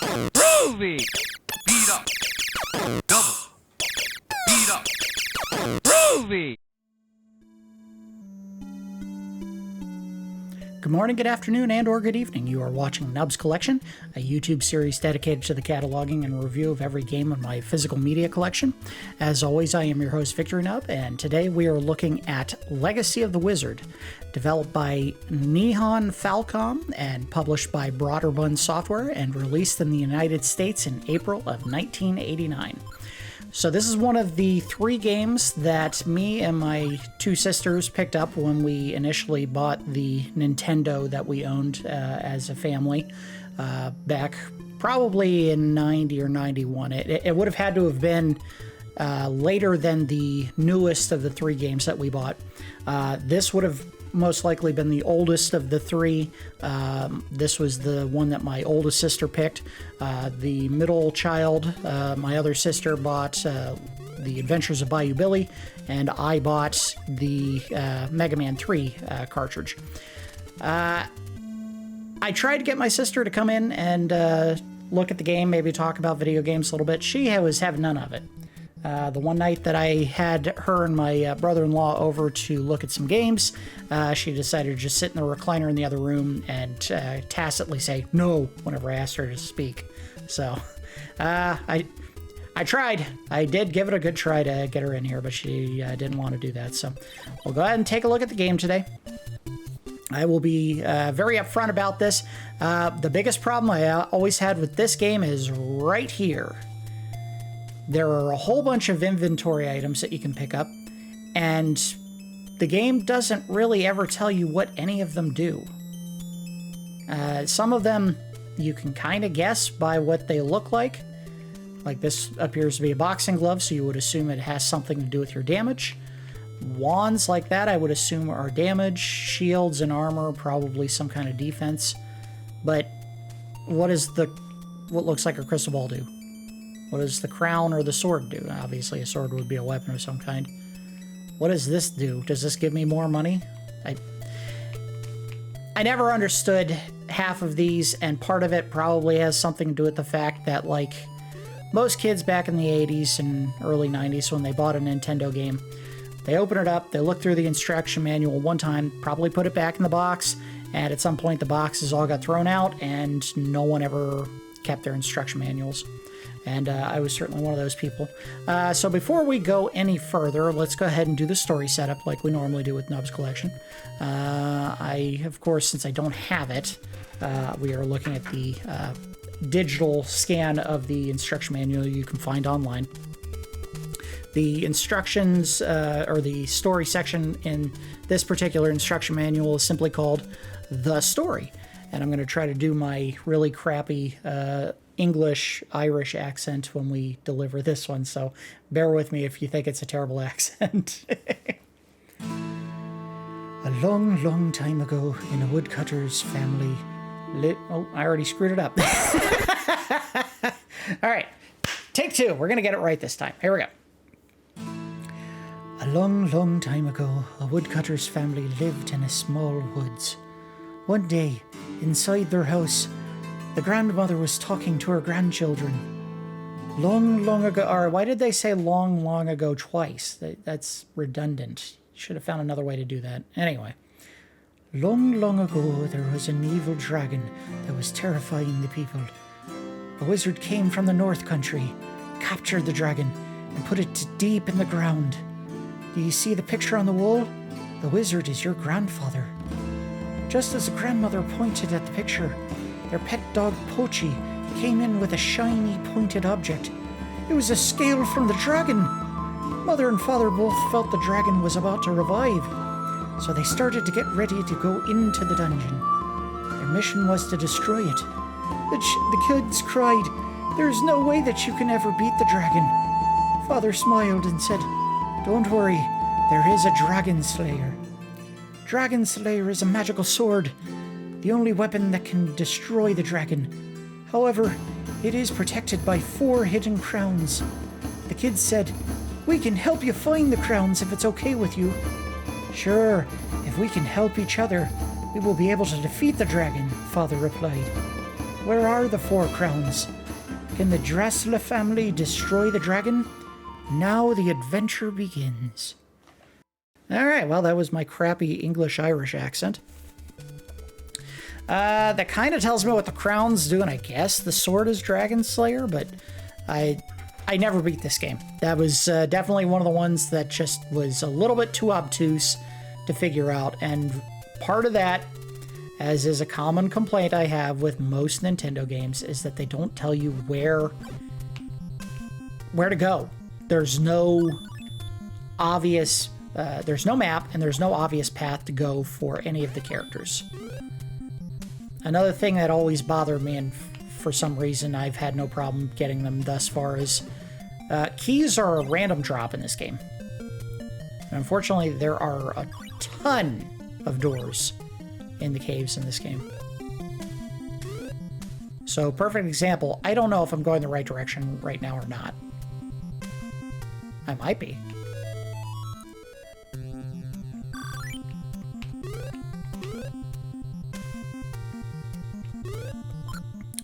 Groovy! Beat up. Double. Beat up. Groovy! Good morning, good afternoon, and or good evening. You are watching Nub's Collection, a YouTube series dedicated to the cataloging and review of every game in my physical media collection. As always, I am your host, Victory Nub, and today we are looking at Legacy of the Wizard, developed by Nihon Falcom and published by Broderbund Software and released in the United States in April of 1989. So this is one of the 3 games that me and my 2 sisters picked up when we initially bought the Nintendo that we owned as a family back probably in 90 or 91. It would have had to have been later than the newest of the 3 games that we bought. This would have most likely been the oldest of the 3. This was the one that my oldest sister picked. The middle child, my other sister, bought The Adventures of Bayou Billy, and I bought the Mega Man 3 cartridge. I tried to get my sister to come in and look at the game, maybe talk about video games a little bit. She was having none of it. The one night that I had her and my brother-in-law over to look at some games, she decided to just sit in the recliner in the other room and tacitly say no whenever I asked her to speak. So I tried. I did give it a good try to get her in here, but she didn't want to do that. So we'll go ahead and take a look at the game today. I will be very upfront about this. The biggest problem I always had with this game is right here. There are a whole bunch of inventory items that you can pick up, and the game doesn't really ever tell you what any of them do. Some of them you can kind of guess by what they look like. Like this appears to be a boxing glove, so you would assume it has something to do with your damage. Wands like that I would assume are damage. Shields and armor, probably some kind of defense. But what looks like a crystal ball do? What does the crown or the sword do? Obviously, a sword would be a weapon of some kind. What does this do? Does this give me more money? I never understood half of these, and part of it probably has something to do with the fact that, like, most kids back in the 80s and early 90s, when they bought a Nintendo game, they open it up, they look through the instruction manual one time, probably put it back in the box, and at some point the boxes all got thrown out, and no one ever kept their instruction manuals. And I was certainly one of those people. So before we go any further, let's go ahead and do the story setup like we normally do with Nub's Collection. Of course, since I don't have it, we are looking at the digital scan of the instruction manual you can find online. The instructions, or the story section in this particular instruction manual is simply called The Story. And I'm going to try to do my really crappy English-Irish accent when we deliver this one, so bear with me if you think it's a terrible accent. A long, long time ago, in a woodcutter's family, oh, I already screwed it up. All right, take 2. We're going to get it right this time. Here we go. A long, long time ago, a woodcutter's family lived in a small woods. One day, inside their house, the grandmother was talking to her grandchildren. Long, long ago, or why did they say long, long ago twice? That's redundant. You should have found another way to do that. Anyway. Long, long ago, there was an evil dragon that was terrifying the people. A wizard came from the North Country, captured the dragon, and put it deep in the ground. Do you see the picture on the wall? The wizard is your grandfather. Just as the grandmother pointed at the picture, their pet dog Pochi came in with a shiny, pointed object. It was a scale from the dragon. Mother and father both felt the dragon was about to revive, so they started to get ready to go into the dungeon. Their mission was to destroy it. The kids cried, "There's no way that you can ever beat the dragon." Father smiled and said, "Don't worry, there is a Dragon Slayer. Dragon Slayer is a magical sword, the only weapon that can destroy the dragon. However, it is protected by 4 hidden crowns." The kids said, "We can help you find the crowns if it's okay with you." "Sure, if we can help each other, we will be able to defeat the dragon," Father replied. Where are the 4 crowns? Can the Drasle family destroy the dragon? Now the adventure begins. Alright, well, that was my crappy English-Irish accent. That kind of tells me what the crown's doing, I guess. The sword is Dragon Slayer, but I never beat this game. That was definitely one of the ones that just was a little bit too obtuse to figure out. And part of that, as is a common complaint I have with most Nintendo games, is that they don't tell you where to go. There's no obvious, there's no map, and there's no obvious path to go for any of the characters. Another thing that always bothered me, and for some reason I've had no problem getting them thus far, is keys are a random drop in this game. And unfortunately, there are a ton of doors in the caves in this game. So, perfect example, I don't know if I'm going the right direction right now or not. I might be.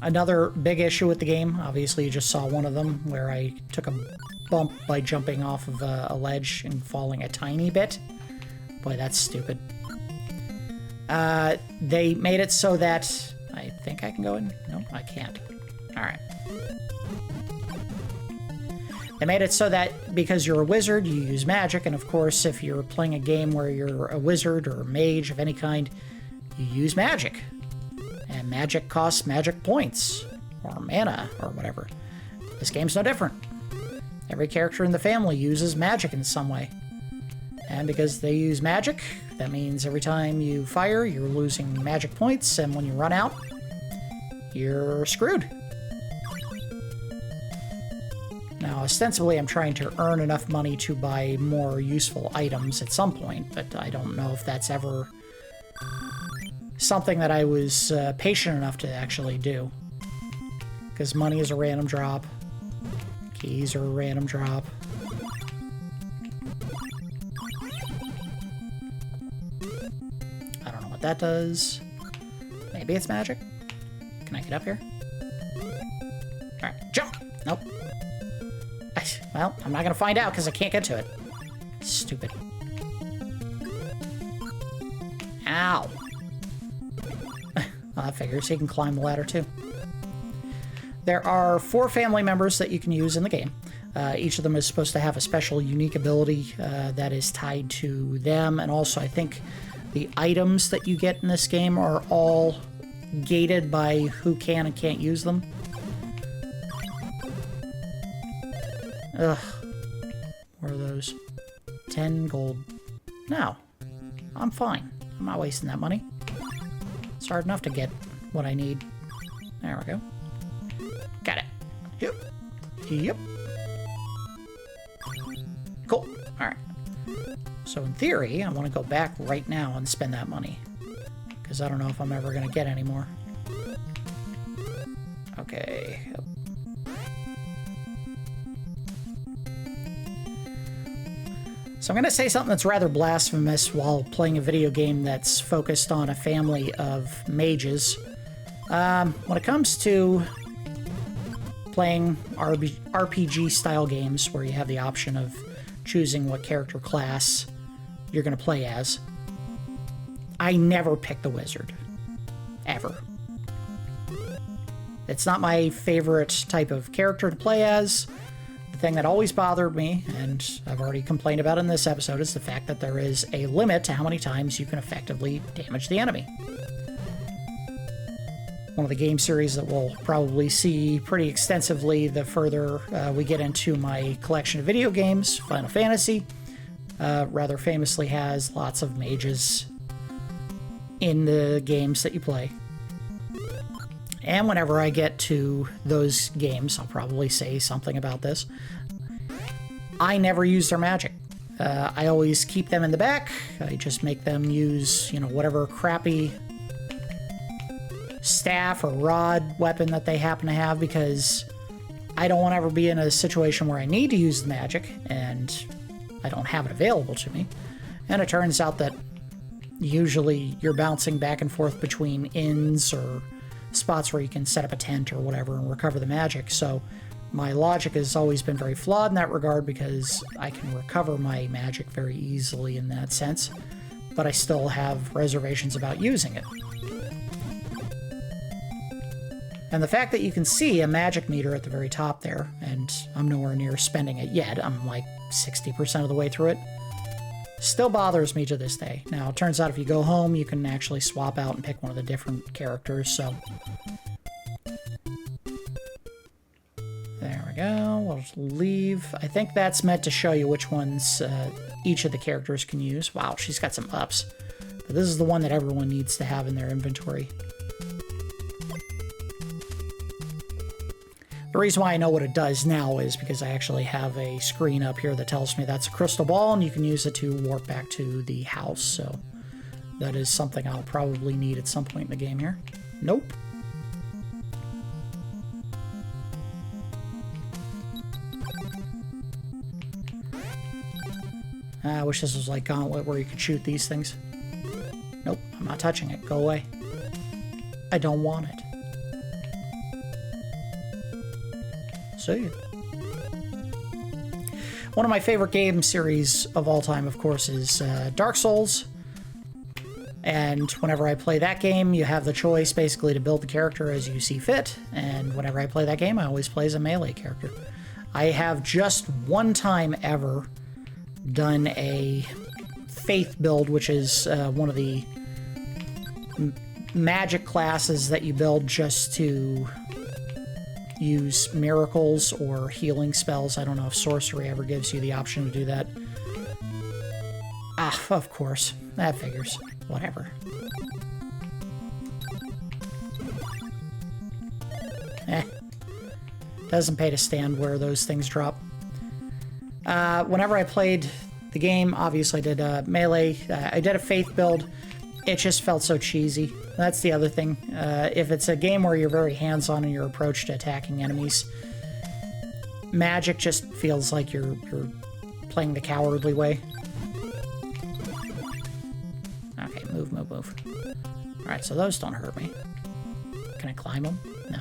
Another big issue with the game, obviously you just saw one of them, where I took a bump by jumping off of a ledge and falling a tiny bit. Boy, that's stupid. They made it so that... I think I can go in? No, I can't. Alright. They made it so that because you're a wizard, you use magic, and of course, if you're playing a game where you're a wizard or a mage of any kind, you use magic. And magic costs magic points, or mana, or whatever. This game's no different. Every character in the family uses magic in some way. And because they use magic, that means every time you fire, you're losing magic points, and when you run out, you're screwed. Now, ostensibly, I'm trying to earn enough money to buy more useful items at some point, but I don't know if that's ever something that I was patient enough to actually do. Because money is a random drop. Keys are a random drop. I don't know what that does. Maybe it's magic? Can I get up here? Alright, jump! Nope. Well, I'm not gonna find out because I can't get to it. Stupid. Ow! Well, that figures he can climb the ladder too. There are 4 family members that you can use in the game. Each of them is supposed to have a special unique ability that is tied to them, and also I think the items that you get in this game are all gated by who can and can't use them. Ugh. What are those? 10 gold. No. I'm fine. I'm not wasting that money. It's hard enough to get what I need. There we go. Got it. Yep. Yep. Cool. Alright. So in theory, I want to go back right now and spend that money. Because I don't know if I'm ever going to get any more. Okay. So I'm going to say something that's rather blasphemous while playing a video game that's focused on a family of mages. When it comes to playing RPG-style games where you have the option of choosing what character class you're going to play as, I never pick the wizard. Ever. It's not my favorite type of character to play as. The thing that always bothered me, and I've already complained about in this episode, is the fact that there is a limit to how many times you can effectively damage the enemy. One of the game series that we'll probably see pretty extensively the further we get into my collection of video games, Final Fantasy, rather famously has lots of mages in the games that you play. And whenever I get to those games, I'll probably say something about this. I never use their magic. I always keep them in the back. I just make them use, whatever crappy staff or rod weapon that they happen to have, because I don't want to ever be in a situation where I need to use the magic and I don't have it available to me. And it turns out that usually you're bouncing back and forth between inns or spots where you can set up a tent or whatever and recover the magic. So my logic has always been very flawed in that regard because I can recover my magic very easily in that sense, but I still have reservations about using it. And the fact that you can see a magic meter at the very top there, and I'm nowhere near spending it yet, I'm like 60% of the way through it, still bothers me to this day. Now, it turns out if you go home, you can actually swap out and pick one of the different characters, so... There we go, we'll just leave. I think that's meant to show you which ones each of the characters can use. Wow, she's got some ups. But this is the one that everyone needs to have in their inventory. The reason why I know what it does now is because I actually have a screen up here that tells me that's a crystal ball, and you can use it to warp back to the house, so that is something I'll probably need at some point in the game here. Nope. I wish this was like Gauntlet where you could shoot these things. Nope, I'm not touching it. Go away. I don't want it. See ya. One of my favorite game series of all time, of course, is Dark Souls. And whenever I play that game, you have the choice basically to build the character as you see fit. And whenever I play that game, I always play as a melee character. I have just one time ever done a faith build, which is one of the magic classes that you build just to use miracles or healing spells. I don't know if sorcery ever gives you the option to do that. Ah, of course. That figures. Whatever. Doesn't pay to stand where those things drop. Whenever I played the game, obviously I did melee. I did a faith build. It just felt so cheesy. That's the other thing. If it's a game where you're very hands-on in your approach to attacking enemies, magic just feels like you're playing the cowardly way. Okay, move. Alright, so those don't hurt me. Can I climb them? No.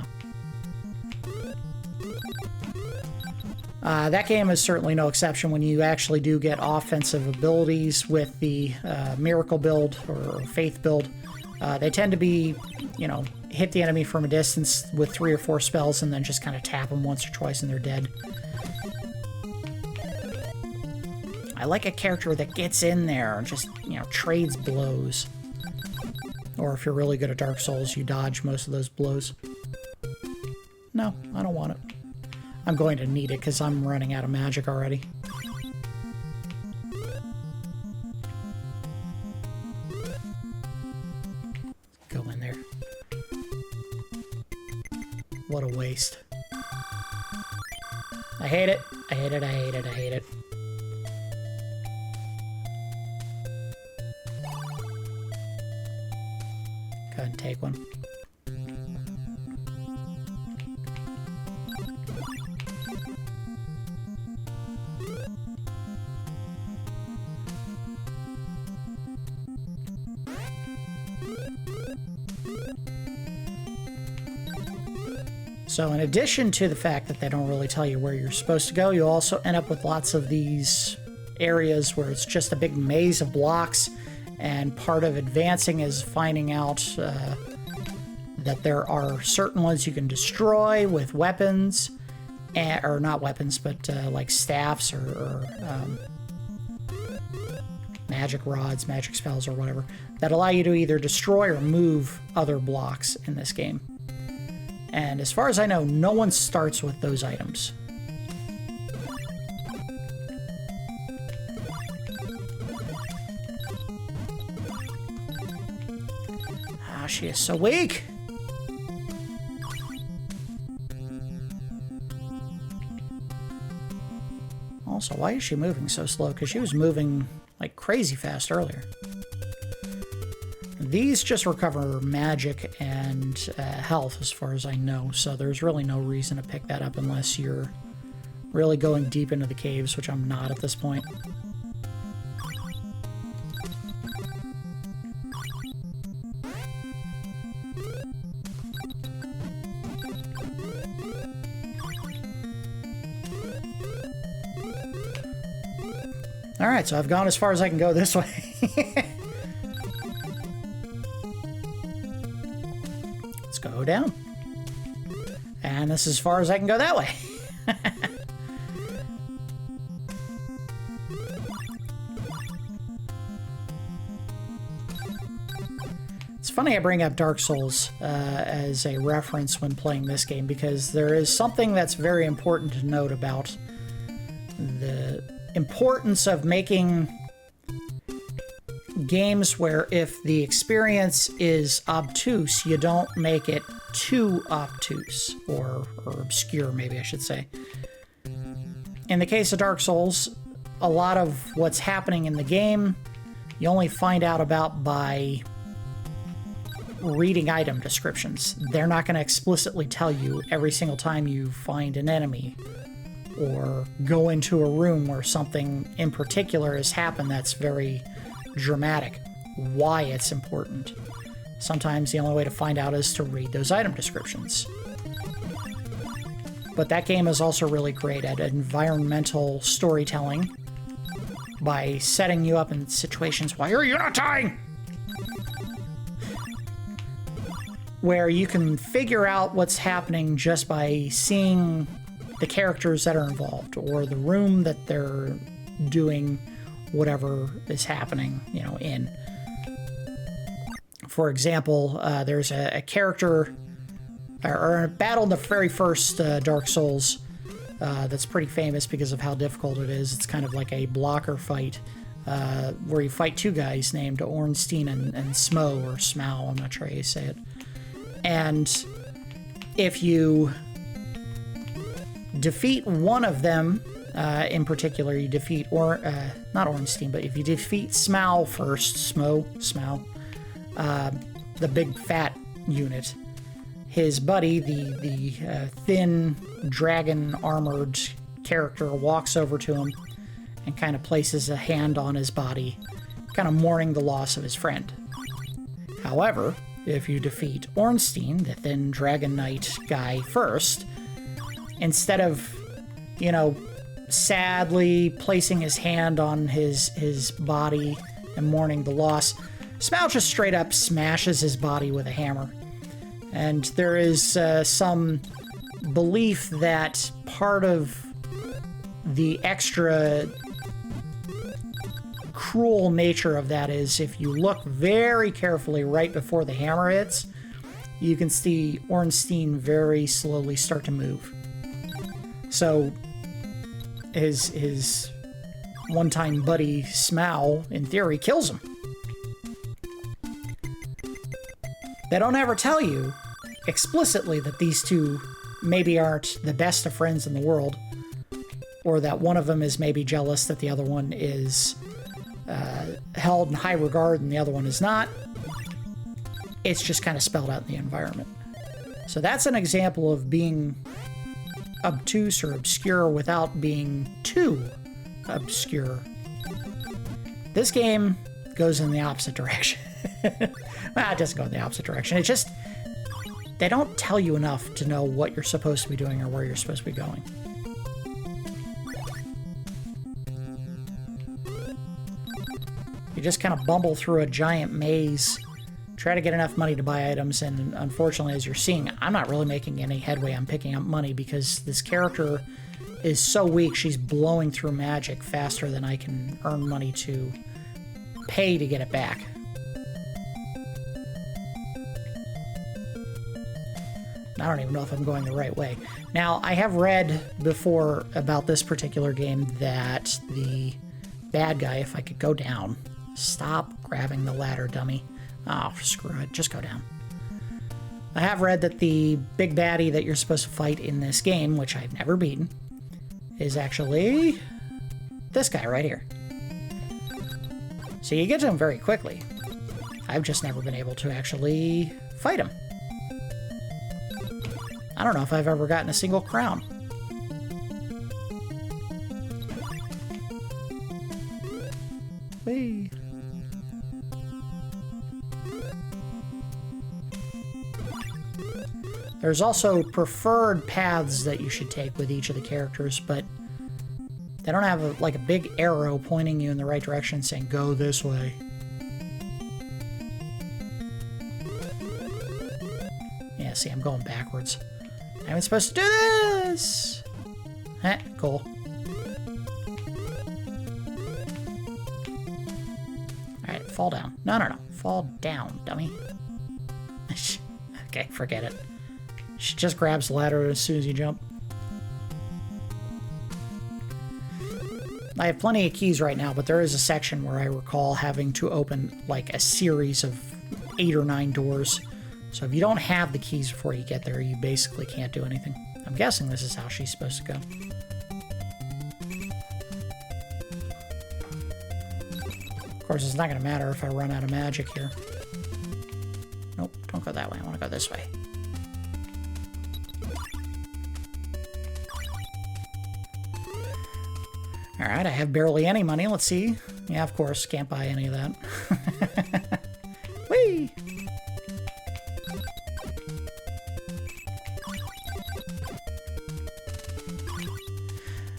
That game is certainly no exception when you actually do get offensive abilities with the miracle build or faith build. They tend to be, you know, hit the enemy from a distance with 3 or 4 spells and then just kind of tap them once or twice and they're dead. I like a character that gets in there and just, you know, trades blows. Or if you're really good at Dark Souls, you dodge most of those blows. No, I don't want it. I'm going to need it because I'm running out of magic already. Go in there. What a waste. I hate it. I hate it. I hate it. I hate it. Go ahead and take one. So in addition to the fact that they don't really tell you where you're supposed to go, you also end up with lots of these areas where it's just a big maze of blocks, and part of advancing is finding out that there are certain ones you can destroy with weapons, or not weapons, but like staffs or magic rods, magic spells, or whatever, that allow you to either destroy or move other blocks in this game. And as far as I know, no one starts with those items. Ah, she is so weak! Also, why is she moving so slow? Because she was moving like crazy fast earlier. These just recover magic and health, as far as I know, so there's really no reason to pick that up unless you're really going deep into the caves, which I'm not at this point. Alright, so I've gone as far as I can go this way. Let's go down. And this is as far as I can go that way. It's funny I bring up Dark Souls as a reference when playing this game, because there is something that's very important to note about the importance of making games where if the experience is obtuse, you don't make it too obtuse, or obscure, maybe I should say. In the case of Dark Souls, a lot of what's happening in the game, you only find out about by reading item descriptions. They're not going to explicitly tell you every single time you find an enemy or go into a room where something in particular has happened that's very dramatic, why it's important. Sometimes the only way to find out is to read those item descriptions. But that game is also really great at environmental storytelling by setting you up in situations, why are you not dying? Where you can figure out what's happening just by seeing the characters that are involved, or the room that they're doing whatever is happening, you know, in. For example, there's a character, or a battle in the very first Dark Souls that's pretty famous because of how difficult it is. It's kind of like a blocker fight where you fight two guys named Ornstein and Smo, or Smau, I'm not sure how you say it. And if you defeat one of them, in particular, you defeat, not Ornstein, but if you defeat Smau first, Smau, the big fat unit, his buddy, the thin dragon armored character, walks over to him and kind of places a hand on his body, kind of mourning the loss of his friend. However, if you defeat Ornstein, the thin dragon knight guy, first, instead of, you know, sadly placing his hand on his body and mourning the loss, Smau just straight up smashes his body with a hammer. And there is some belief that part of the extra cruel nature of that is if you look very carefully right before the hammer hits, you can see Ornstein very slowly start to move. So his one-time buddy Smau, in theory, kills him. They don't ever tell you explicitly that these two maybe aren't the best of friends in the world, or that one of them is maybe jealous that the other one is held in high regard and the other one is not. It's just kind of spelled out in the environment. So that's an example of being obtuse or obscure without being too obscure. This game goes in the opposite direction. Well, it doesn't go in the opposite direction. It just, they don't tell you enough to know what you're supposed to be doing or where you're supposed to be going. You just kind of bumble through a giant maze, try to get enough money to buy items, and unfortunately, as you're seeing, I'm not really making any headway on picking up money because this character is so weak, she's blowing through magic faster than I can earn money to pay to get it back. I don't even know if I'm going the right way. Now, I have read before about this particular game that the bad guy, if I could go down, stop grabbing the ladder, dummy. Oh, screw it, just go down. I have read that the big baddie that you're supposed to fight in this game, which I've never beaten, is actually this guy right here. So you get to him very quickly. I've just never been able to actually fight him. I don't know if I've ever gotten a single crown. Whee. There's also preferred paths that you should take with each of the characters, but They don't have like a big arrow pointing you in the right direction saying, go this way. Yeah, see, I'm going backwards. I'm supposed to do this! Heh, cool. Alright, fall down. No, no, no. Fall down, dummy. Okay, forget it. She just grabs the ladder as soon as you jump. I have plenty of keys right now, but there is a section where I recall having to open like a series of 8 or 9 doors. So if you don't have the keys before you get there, you basically can't do anything. I'm guessing this is how she's supposed to go. Of course, it's not going to matter if I run out of magic here. Nope, don't go that way. I want to go this way. Alright, I have barely any money. Let's see. Yeah, of course, can't buy any of that. Whee!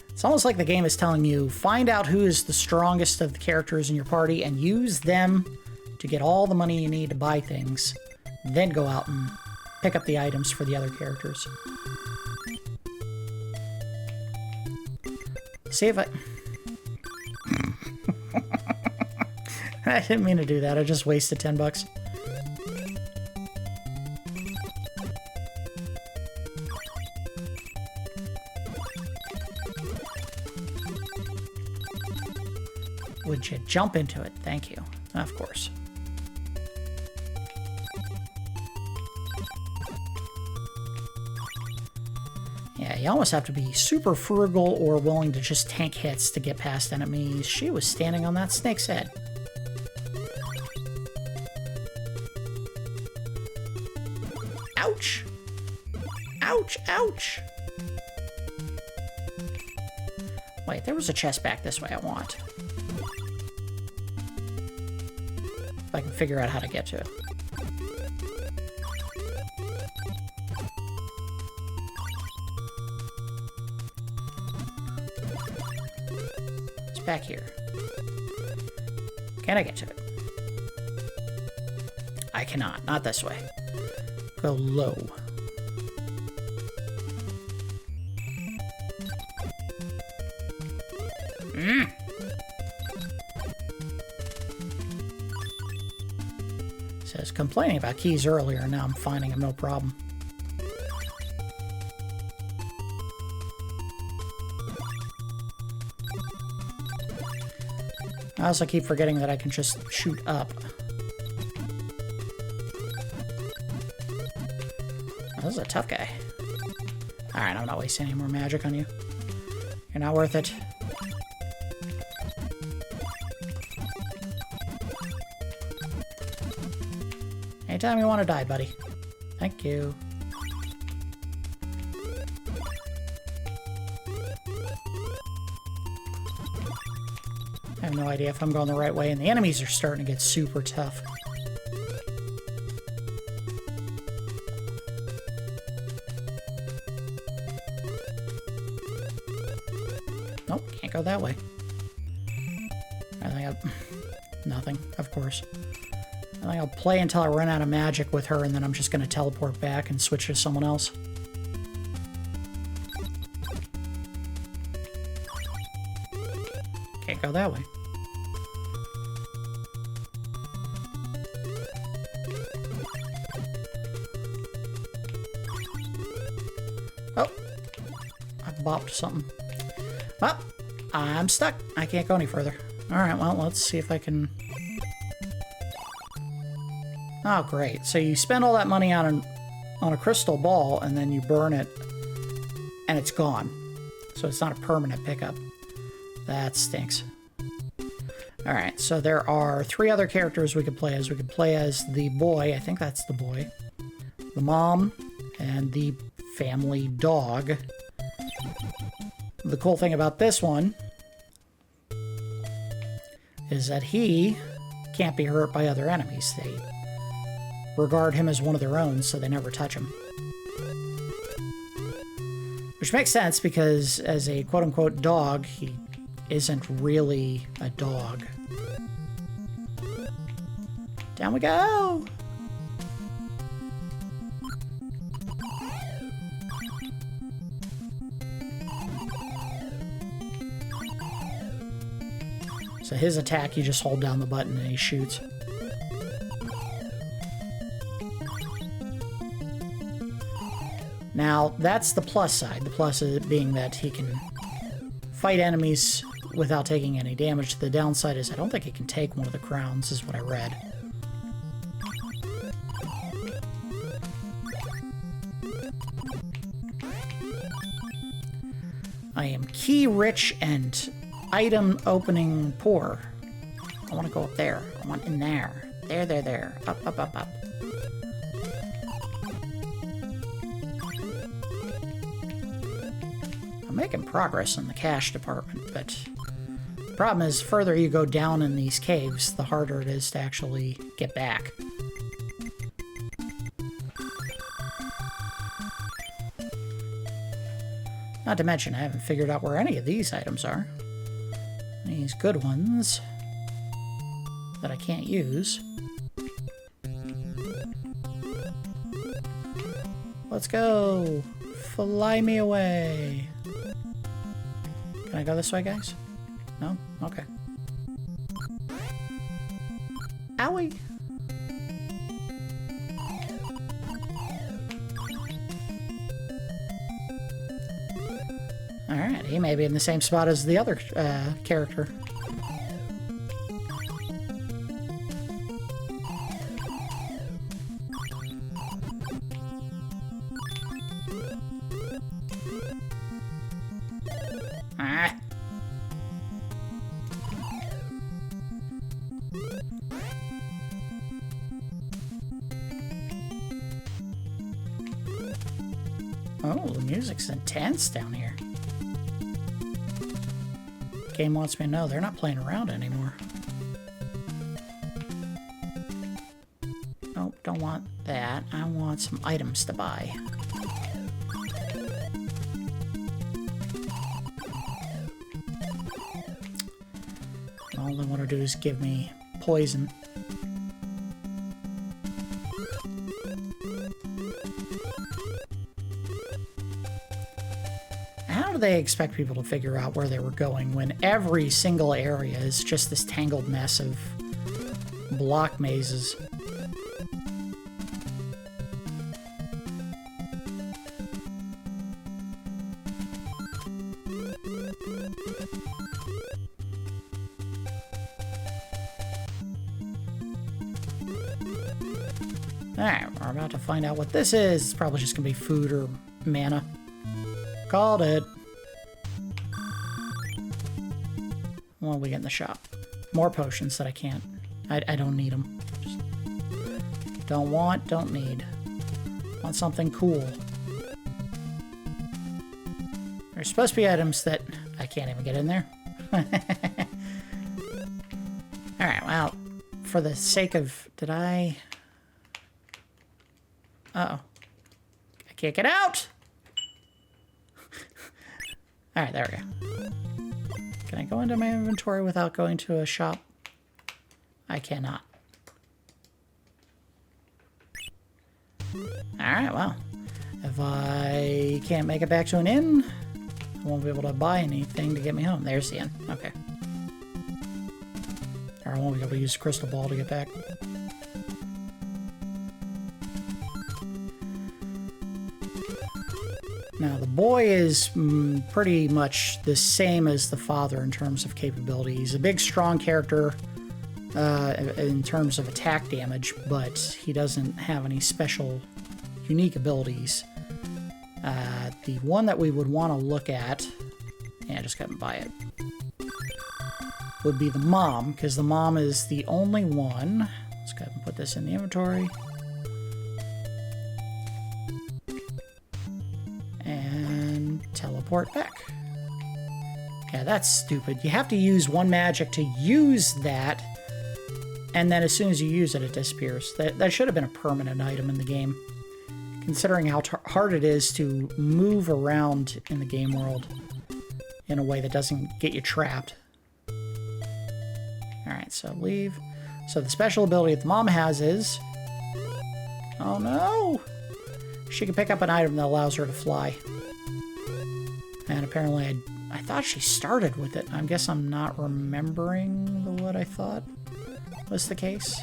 It's almost like the game is telling you, find out who is the strongest of the characters in your party and use them to get all the money you need to buy things. Then go out and pick up the items for the other characters. See if I... I didn't mean to do that. I just wasted 10 bucks. Would you jump into it? Thank you. Of course. Yeah, you almost have to be super frugal or willing to just tank hits to get past enemies. She was standing on that snake's head. Ouch! Ouch, ouch! Wait, there was a chest back this way I want. If I can figure out how to get to it. It's back here. Can I get to it? I cannot. Not this way. Go low. So I was complaining about keys earlier, and now I'm finding them no problem. I also keep forgetting that I can just shoot up. Oh, this is a tough guy. Alright, I'm not wasting any more magic on you. You're not worth it. Anytime you want to die, buddy. Thank you. I have no idea if I'm going the right way, and the enemies are starting to get super tough. Nope, can't go that way. I think I'll... Nothing, of course. I think I'll play until I run out of magic with her, and then I'm just going to teleport back and switch to someone else. Can't go that way. Oh! I bopped something. Well, I'm stuck. I can't go any further. Alright, well, let's see if I can... Oh, great. So you spend all that money on a crystal ball, and then you burn it, and it's gone. So it's not a permanent pickup. That stinks. Alright, so there are 3 other characters we could play as. We could play as the boy, I think that's the boy, the mom, and the family dog. The cool thing about this one is that he can't be hurt by other enemies. They regard him as one of their own, so they never touch him. Which makes sense, because as a quote-unquote dog, he isn't really a dog. Down we go! So his attack, you just hold down the button and he shoots. Now, that's the plus side. The plus being that he can fight enemies without taking any damage. The downside is I don't think he can take one of the crowns, is what I read. I am key rich and item opening poor. I want to go up there. I want in there. There. Up, up, up, up. I'm making progress in the cash department, but the problem is, the further you go down in these caves, the harder it is to actually get back. Not to mention, I haven't figured out where any of these items are. These good ones that I can't use. Let's go! Fly me away! Can I go this way, guys? No? Okay. Owie! Alright, he may be in the same spot as the other character. Ah. Oh, the music's intense down here. Game wants me to know they're not playing around anymore. Nope, don't want that. I want some items to buy. All they want to do is give me poison. How do they expect people to figure out where they were going when every single area is just this tangled mess of block mazes? Alright, we're about to find out what this is. It's probably just gonna be food or mana. Called it. What do we get in the shop? More potions that I can't. I don't need them. Just don't want, don't need. Want something cool. There's supposed to be items that I can't even get in there. Alright, well, for the sake of... Did I... Uh-oh. I can't get out! Alright, there we go. Can I go into my inventory without going to a shop? I cannot. Alright, well. If I can't make it back to an inn, I won't be able to buy anything to get me home. There's the inn. Okay. Or I won't be able to use the crystal ball to get back. Now, the boy is pretty much the same as the father in terms of capability. He's a big, strong character in terms of attack damage, but he doesn't have any special, unique abilities. The one that we would want to look at, yeah, just go ahead and buy it, would be the mom, because the mom is the only one. Let's go ahead and put this in the inventory. Teleport back. Yeah, that's stupid. You have to use one magic to use that, and then as soon as you use it, it disappears. That should have been a permanent item in the game, considering how hard it is to move around in the game world in a way that doesn't get you trapped. Alright, so leave. So the special ability that the mom has is... Oh no! She can pick up an item that allows her to fly. And apparently I thought she started with it. I guess I'm not remembering what I thought was the case.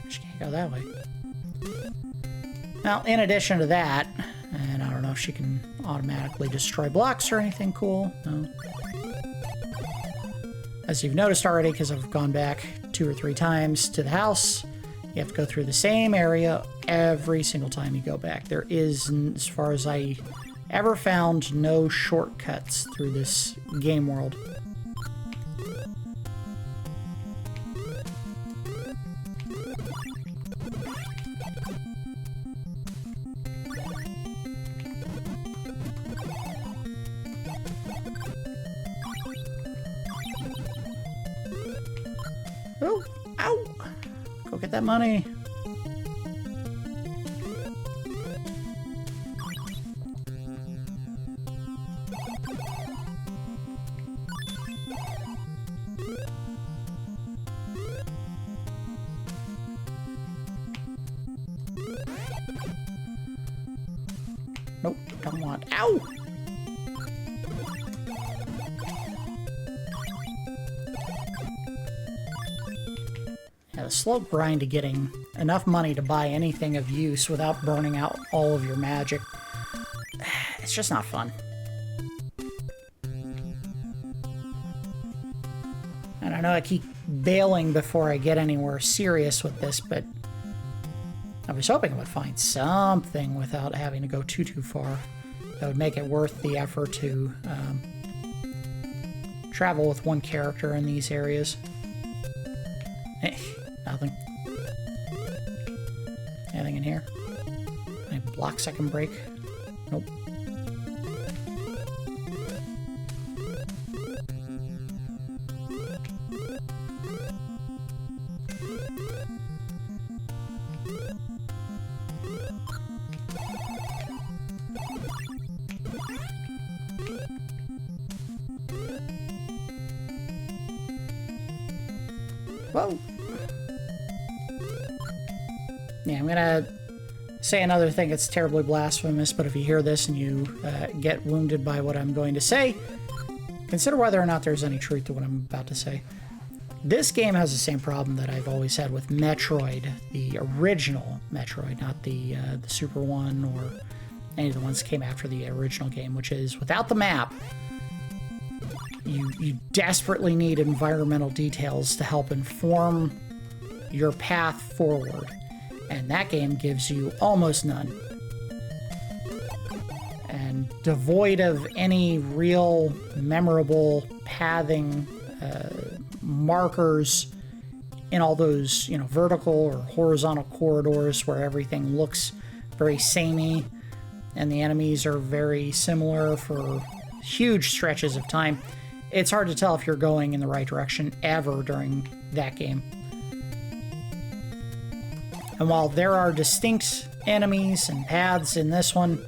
She can't go that way. Now, in addition to that, and I don't know if she can automatically destroy blocks or anything cool. No. As you've noticed already, because I've gone back 2 or 3 times to the house, you have to go through the same area every single time you go back. There is, as far as I ever found, no shortcuts through this game world. Oh, ow! Go get that money. Nope, don't want. Ow! Yeah, the slow grind to getting enough money to buy anything of use without burning out all of your magic. It's just not fun. And I know I keep bailing before I get anywhere serious with this, but I was hoping I would find something without having to go too far that would make it worth the effort to travel with one character in these areas. Nothing. Anything in here? Any blocks I can break? Nope. Whoa! Yeah, I'm gonna say another thing that's terribly blasphemous, but if you hear this and you get wounded by what I'm going to say, consider whether or not there's any truth to what I'm about to say. This game has the same problem that I've always had with Metroid, the original Metroid, not the Super one or any of the ones that came after the original game, which is without the map, you desperately need environmental details to help inform your path forward. And that game gives you almost none. And devoid of any real memorable pathing markers in all those, vertical or horizontal corridors where everything looks very samey and the enemies are very similar for huge stretches of time. It's hard to tell if you're going in the right direction ever during that game. And while there are distinct enemies and paths in this one,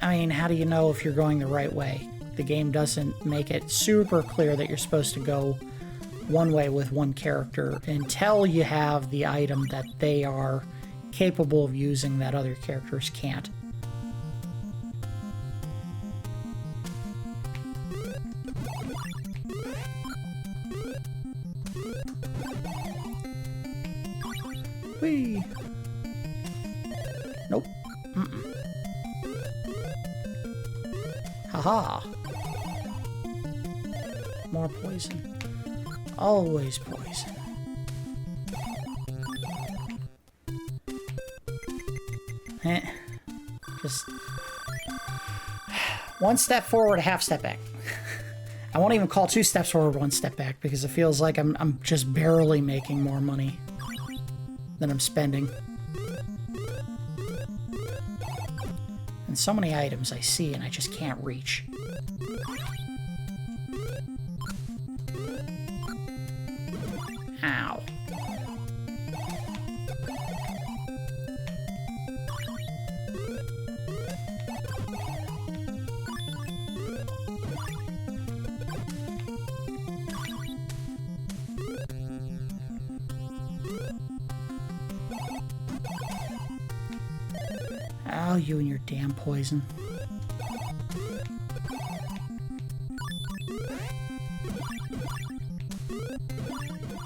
I mean, how do you know if you're going the right way? The game doesn't make it super clear that you're supposed to go one way with one character until you have the item that they are capable of using that other characters can't. Whee! Nope. Mm-mm. Haha. More poison. Always poison. Just one step forward, a half step back. I won't even call 2 steps forward, 1 step back, because it feels like I'm just barely making more money than I'm spending. And so many items I see and I just can't reach. Ow. you and your damn poison.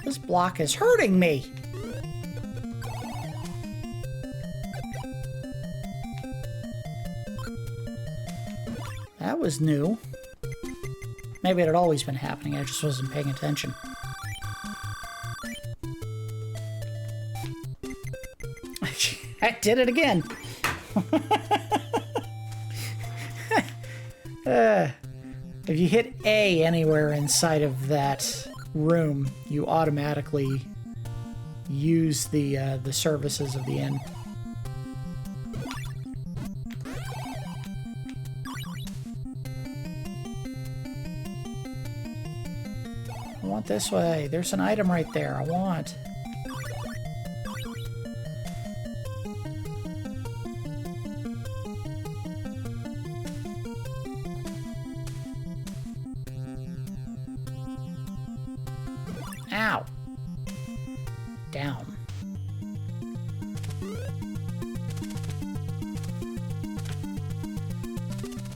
This block is hurting me. That was new. Maybe it had always been happening, I just wasn't paying attention. I did it again. If you hit A anywhere inside of that room, you automatically use the services of the inn. I want this way. There's an item right there. I want. Ow. Down.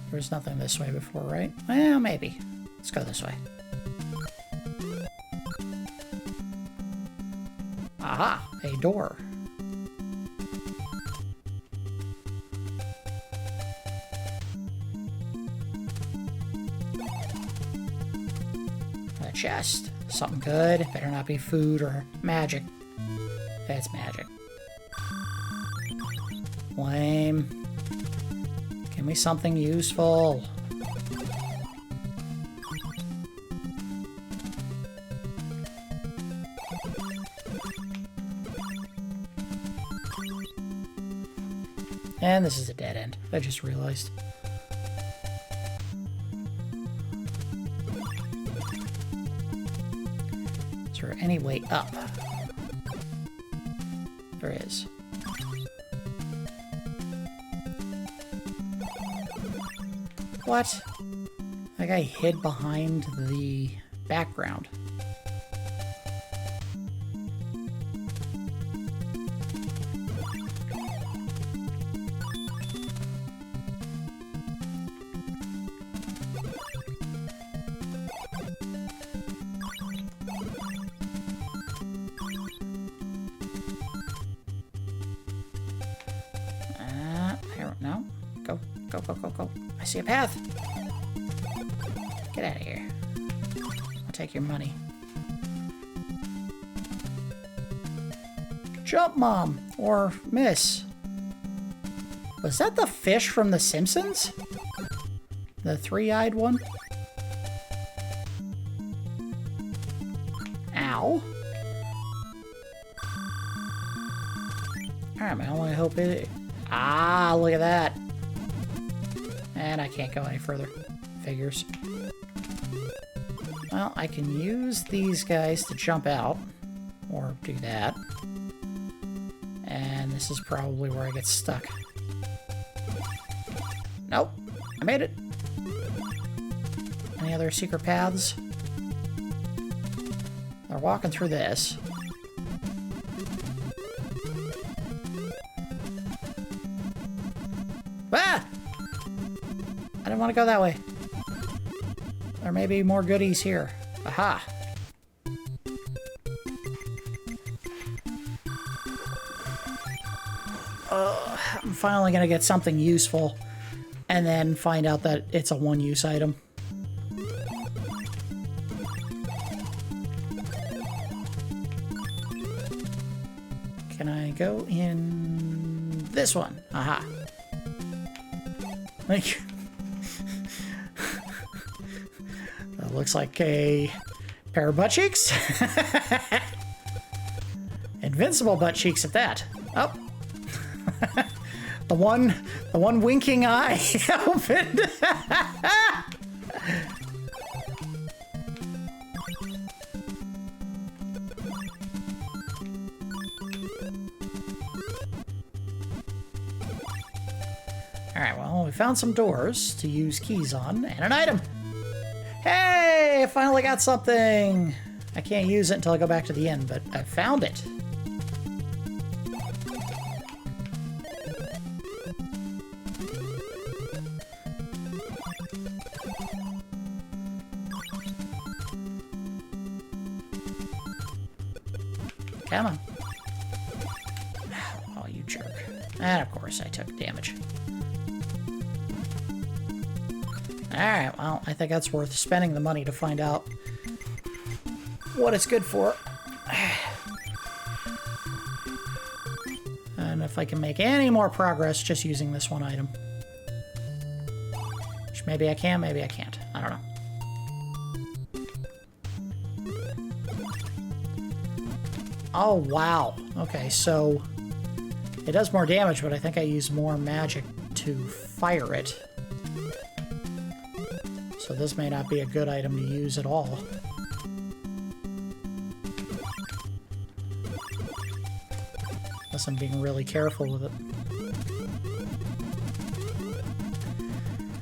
There was nothing this way before, right? Well, maybe. Let's go this way. Aha! A door. A chest. Something good. Better not be food or magic. That's magic. Lame. Give me something useful. And this is a dead end. I just realized. Is there any way up? There is. What? That guy hid behind the background. No. Go, go, go, go, go. I see a path. Get out of here. I'll take your money. Jump, Mom. Or Miss. Was that the fish from The Simpsons? The three-eyed one? Ow. Alright, my only hope is... Ah, look at that. And I can't go any further. Figures. Well, I can use these guys to jump out. Or do that. And this is probably where I get stuck. Nope. I made it. Any other secret paths? They're walking through this. Ah! I didn't want to go that way. There may be more goodies here. Aha! I'm finally gonna get something useful and then find out that it's a one-use item. Can I go in this one? Aha. Like, that looks like a pair of butt cheeks. Invincible butt cheeks at that. Oh. the one winking eye opened. Alright, well, we found some doors to use keys on, and an item! Hey! I finally got something! I can't use it until I go back to the inn, but I found it. Come on. Oh, you jerk. And of course I took damage. Alright, well, I think that's worth spending the money to find out what it's good for. And if I can make any more progress just using this one item. Which maybe I can, maybe I can't. I don't know. Oh, wow. Okay, so it does more damage, but I think I use more magic to fire it. So this may not be a good item to use at all. Unless I'm being really careful with it.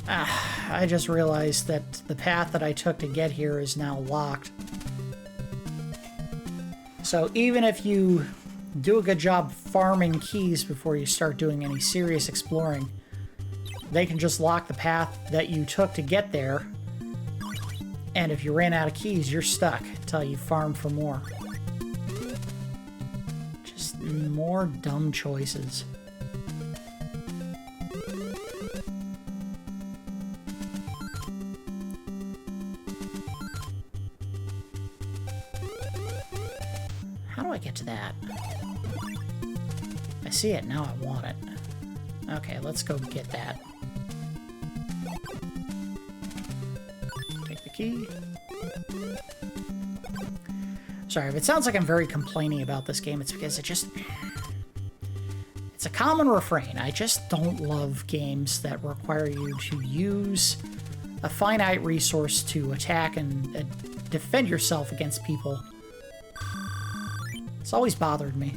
I just realized that the path that I took to get here is now locked. So even if you do a good job farming keys before you start doing any serious exploring, they can just lock the path that you took to get there. And if you ran out of keys, you're stuck until you farm for more. Just more dumb choices. How do I get to that? I see it, now I want it. Okay, let's go get that. Take the key. Sorry, if it sounds like I'm very complaining about this game, it's because it's a common refrain. I just don't love games that require you to use a finite resource to attack and defend yourself against people. It's always bothered me.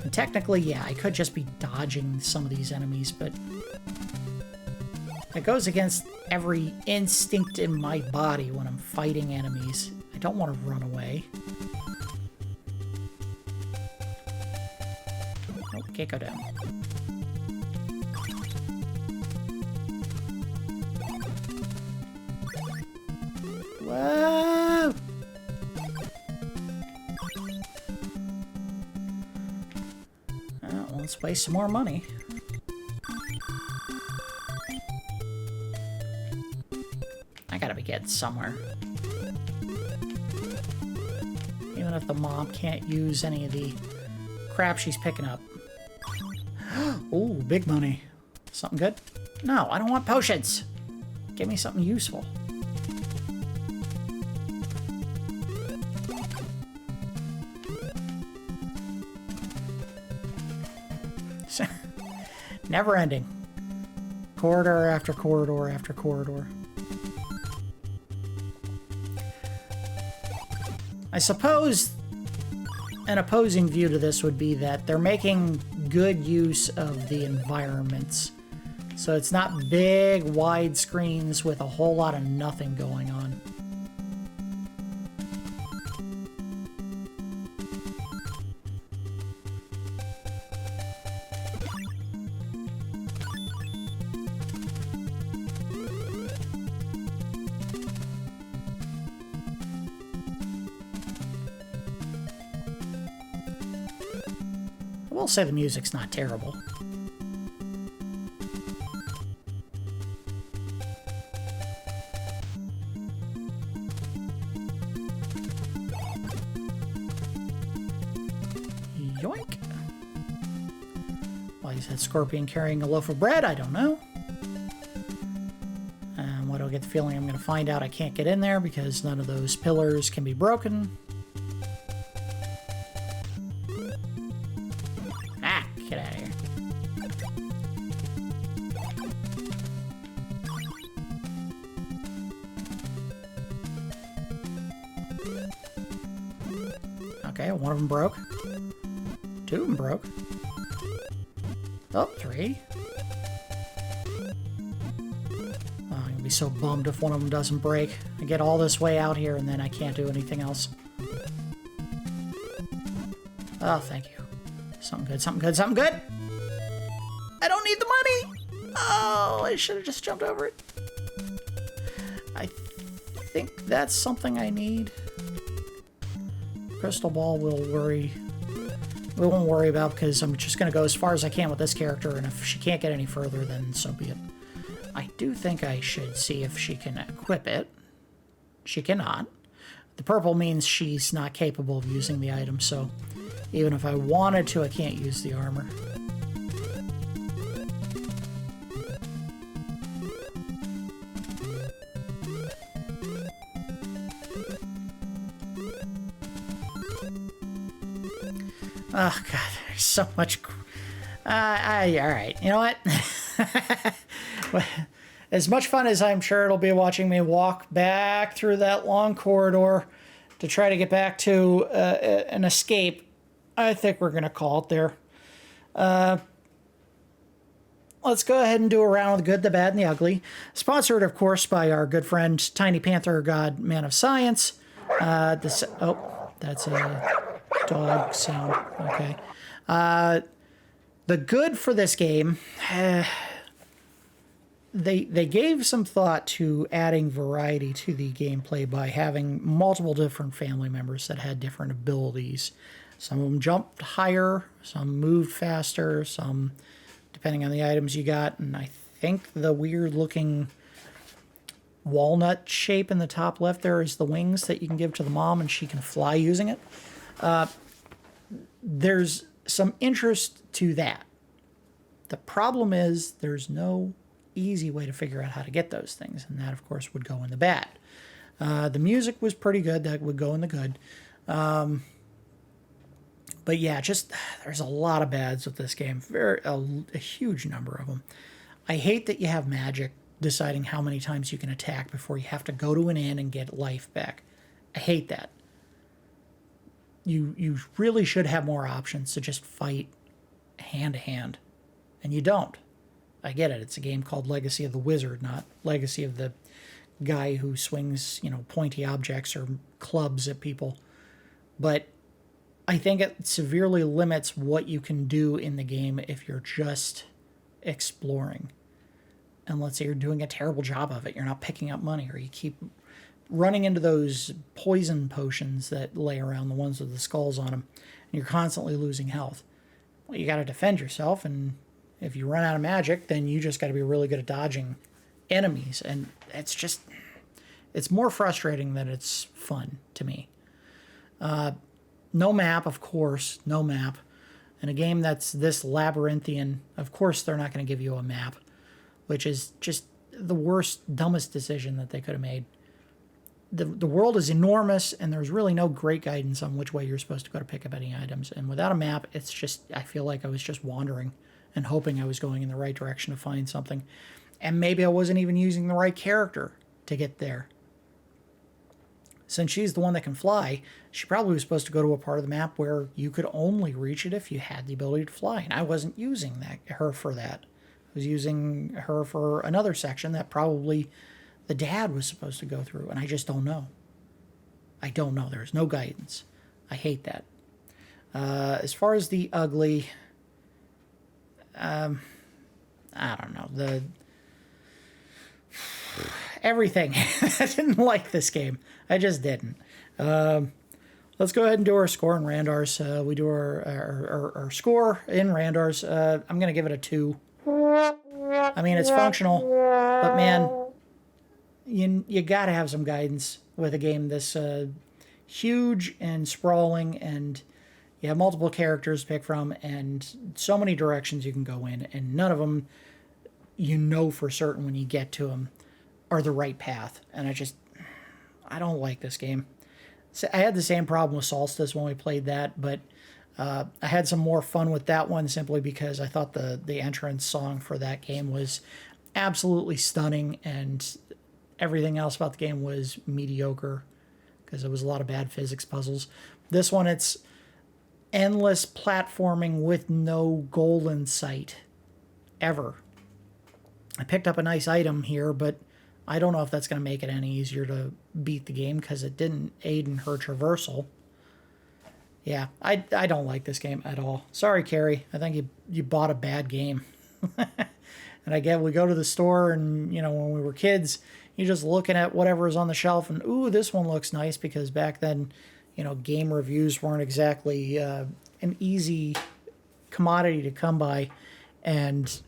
And technically, yeah, I could just be dodging some of these enemies, but it goes against every instinct in my body when I'm fighting enemies. I don't want to run away. Nope, can't go down. Whoa! Well, let's waste some more money. I gotta be getting somewhere. Even if the mom can't use any of the crap she's picking up. Ooh, big money. Something good? No, I don't want potions. Give me something useful. Never ending. Corridor after corridor after corridor. I suppose an opposing view to this would be that they're making good use of the environments. So it's not big, wide screens with a whole lot of nothing going on. I will say the music's not terrible. Yoink! Why is that scorpion carrying a loaf of bread? I don't know. Why do I get the feeling I'm going to find out I can't get in there because none of those pillars can be broken? Get out of here. Okay, one of them broke. Two of them broke. Oh, three. Oh, I'm gonna be so bummed if one of them doesn't break. I get all this way out here and then I can't do anything else. Oh, thank you. Something good, something good, something good! I don't need the money! Oh, I should have just jumped over it. I think that's something I need. crystal ball we won't worry about, because I'm just going to go as far as I can with this character, and if she can't get any further, then so be it. I do think I should see if she can equip it. She cannot. The purple means she's not capable of using the item, so even if I wanted to, I can't use the armor. Oh, God, there's so much... all right, you know what? As much fun as I'm sure it'll be watching me walk back through that long corridor to try to get back to an escape, I think we're going to call it there. Let's go ahead and do a round of the good, the bad, and the ugly. Sponsored, of course, by our good friend Tiny Panther God Man of Science. That's a dog sound. Okay. The good for this game, they gave some thought to adding variety to the gameplay by having multiple different family members that had different abilities. Some of them jumped higher, some moved faster, some depending on the items you got. And I think the weird looking walnut shape in the top left there is the wings that you can give to the mom, and she can fly using it. There's some interest to that. The problem is there's no easy way to figure out how to get those things, and that, of course, would go in the bad. The music was pretty good. That would go in the good. But yeah, just there's a lot of bads with this game. A huge number of them. I hate that you have magic deciding how many times you can attack before you have to go to an inn and get life back. I hate that. You really should have more options to just fight hand to hand, and you don't. I get it. It's a game called Legacy of the Wizard, not Legacy of the guy who swings, pointy objects or clubs at people. But I think it severely limits what you can do in the game if you're just exploring. And let's say you're doing a terrible job of it. You're not picking up money, or you keep running into those poison potions that lay around, the ones with the skulls on them, and you're constantly losing health. Well, you got to defend yourself, and if you run out of magic, then you just got to be really good at dodging enemies, and it's more frustrating than it's fun to me. No map, of course, no map. In a game that's this labyrinthian, of course they're not going to give you a map, which is just the worst, dumbest decision that they could have made. The world is enormous, and there's really no great guidance on which way you're supposed to go to pick up any items. And without a map, it's just, I feel like I was just wandering and hoping I was going in the right direction to find something. And maybe I wasn't even using the right character to get there. Since she's the one that can fly, she probably was supposed to go to a part of the map where you could only reach it if you had the ability to fly. And I wasn't using her for that. I was using her for another section that probably the dad was supposed to go through, and I just don't know. I don't know. There's no guidance. I hate that. As far as the ugly, I don't know. Everything. I didn't like this game. I just didn't. Let's go ahead and do our score in Randar's. We do our score in Randar's. I'm going to give it a 2. I mean, it's functional, but man, you got to have some guidance with a game this huge and sprawling, and you have multiple characters to pick from, and so many directions you can go in, and none of them, for certain when you get to them, are the right path. And I don't like this game. So I had the same problem with Solstice when we played that, but I had some more fun with that one simply because I thought the entrance song for that game was absolutely stunning, and everything else about the game was mediocre because there was a lot of bad physics puzzles. This one, it's endless platforming with no goal in sight, ever. I picked up a nice item here, but I don't know if that's going to make it any easier to beat the game because it didn't aid in her traversal. Yeah, I don't like this game at all. Sorry, Carrie. I think you bought a bad game. And I get we go to the store, and, when we were kids, you're just looking at whatever is on the shelf and, ooh, this one looks nice, because back then, game reviews weren't exactly an easy commodity to come by, and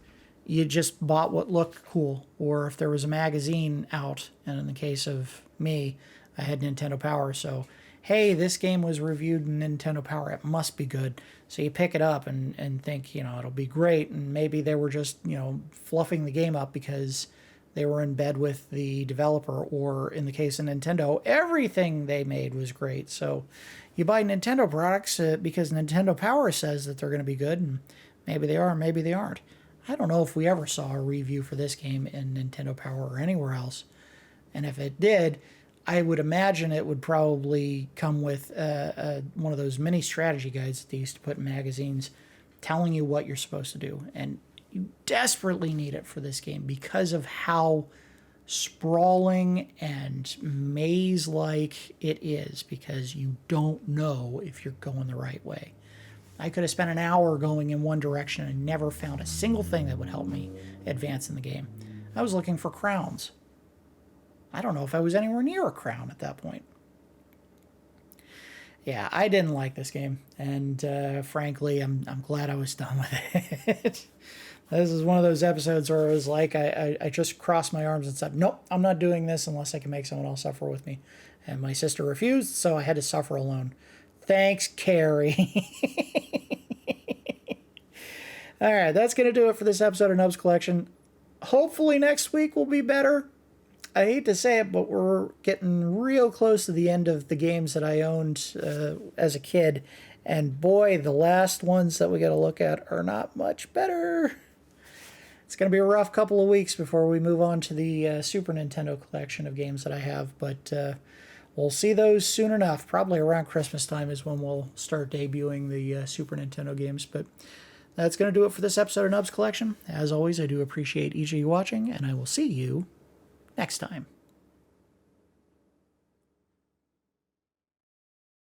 you just bought what looked cool, or if there was a magazine out, and in the case of me, I had Nintendo Power, so hey, this game was reviewed in Nintendo Power, it must be good. So you pick it up and think, it'll be great, and maybe they were just, fluffing the game up because they were in bed with the developer, or in the case of Nintendo, everything they made was great. So you buy Nintendo products because Nintendo Power says that they're going to be good, and maybe they are, maybe they aren't. I don't know if we ever saw a review for this game in Nintendo Power or anywhere else. And if it did, I would imagine it would probably come with one of those mini strategy guides that they used to put in magazines telling you what you're supposed to do. And you desperately need it for this game because of how sprawling and maze-like it is, because you don't know if you're going the right way. I could have spent an hour going in one direction and never found a single thing that would help me advance in the game. I was looking for crowns. I don't know if I was anywhere near a crown at that point. Yeah, I didn't like this game, and frankly, I'm glad I was done with it. This is one of those episodes where it was like I just crossed my arms and said, nope, I'm not doing this unless I can make someone else suffer with me. And my sister refused, so I had to suffer alone. Thanks, Carrie. All right, that's going to do it for this episode of Nubs Collection. Hopefully next week will be better. I hate to say it, but we're getting real close to the end of the games that I owned as a kid. And boy, the last ones that we got to look at are not much better. It's going to be a rough couple of weeks before we move on to the Super Nintendo collection of games that I have. But we'll see those soon enough. Probably around Christmas time is when we'll start debuting the Super Nintendo games. But that's going to do it for this episode of Nubs Collection. As always, I do appreciate each of you watching, and I will see you next time.